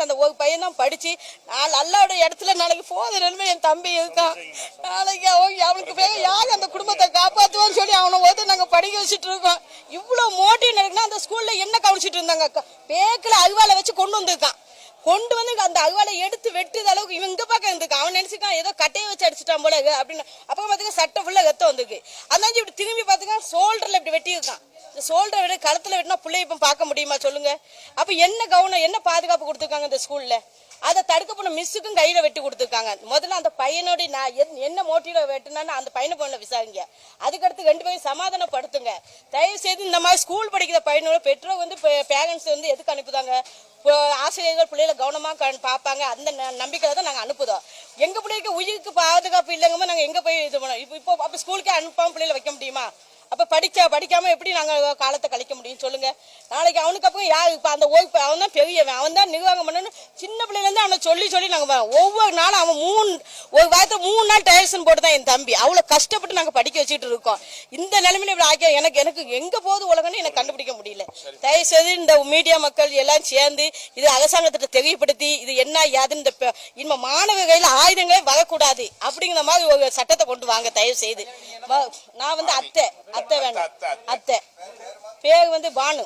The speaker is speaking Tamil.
அந்த ஒரு பையன் தான் படிச்சு அல்லாவோட இடத்துல நாளைக்கு போத நிலைமை என் தம்பி இருக்கான். நாளைக்கு அவனுக்கு யார் அந்த குடும்பத்தை காப்பாற்றுவான்னு சொல்லி அவனை வந்து நாங்கள் படிக்க வச்சுட்டு இருக்கோம். இவ்வளோ மோட்டிவ் நடக்குன்னா அந்த ஸ்கூல்ல என்ன கவனிச்சிட்டு இருந்தாங்க, பேக்கில் அருவாலை வச்சு கொண்டு வந்திருக்கான். கொண்டு வந்து அந்த அருவாலை எடுத்து வெட்டுற அளவுக்கு இவன் இங்க பக்கம் இருந்திருக்கான். அவன் நினைச்சுக்கான் ஏதோ கட்டையை வச்சு அடிச்சுட்டான் போல அப்படின்னு. அப்போ பாத்தீங்கன்னா சட்டை ஃபுல்லா ரத்தம் வந்திருக்கு. அதான் இப்படி திரும்பி பாத்தீங்கன்னா ஷோல்டர்ல இப்படி வெட்டி இருக்கான். இந்த ஷோல்டரை விட களத்துல வெட்டினா பிள்ளை இப்ப பார்க்க முடியுமா சொல்லுங்க? அப்ப என்ன கவனம், என்ன பாதுகாப்பு கொடுத்துருக்காங்க இந்த ஸ்கூல்ல? அதை தடுக்க போன மிஸ்ஸுக்கும் கையில வெட்டி கொடுத்துருக்காங்க. முதல்ல அந்த பையனோட நான் என்ன மோட்டிவ்ல வெட்டினான்னு அந்த பையனை போன விசாரிங்க. அதுக்கடுத்து 2 பேரும் சமாதானப்படுத்துங்க. தயவு செய்து இந்த மாதிரி ஸ்கூல் படிக்கிற பையனோட பெற்றோர் வந்து பேரண்ட்ஸ் வந்து எதுக்கு அனுப்புதாங்க? ஆசிரியர்கள் பிள்ளைகளை கவனமா பார்ப்பாங்க, அந்த நம்பிக்கையில தான் நாங்கள் அனுப்புதோம். எங்க பிள்ளைக்கு உயிருக்கு பாதுகாப்பு இல்லைங்கம்மா நாங்கள் எங்க போய் இது பண்ணோம்? இப்போ அப்போ ஸ்கூலுக்கே அனுப்பாம பிள்ளைகளை வைக்க முடியுமா? அப்ப படிக்காம எப்படி நாங்க காலத்தை கழிக்க முடியும் சொல்லுங்க? நாளைக்கு அவனுக்கு அப்புறம் யார் இப்ப அந்த அவன் தான் பெரியவன், அவன் தான் நிர்வாகம் பண்ணணும். சின்ன பிள்ளைல இருந்து அவனை சொல்லி நாங்க ஒவ்வொரு நாளும் அவன் ஒரு வாரத்துல 3 நாள் டயர்சன் போட்டு தான் என் தம்பி அவ்வளவு கஷ்டப்பட்டு நாங்க படிக்க வச்சுட்டு இருக்கோம். இந்த நிலைமையில இப்படி ஆக்கிய எனக்கு எங்க போகுது உலகம்னு எனக்கு கண்டுபிடிக்க முடியல. தயவு செய்து இந்த மீடியா மக்கள் எல்லாம் சேர்ந்து இது அரசாங்கத்திட்ட தெரியப்படுத்தி இது என்ன யாதுன்னு இனிமே மாணவ கையில ஆயுதங்களே வரக்கூடாது அப்படிங்கிற மாதிரி ஒரு சட்டத்தை கொண்டு வாங்க தயவு செய்து. நான் வந்து அத்தை வேண்டாம், அத்தை பேர் வந்து பானு.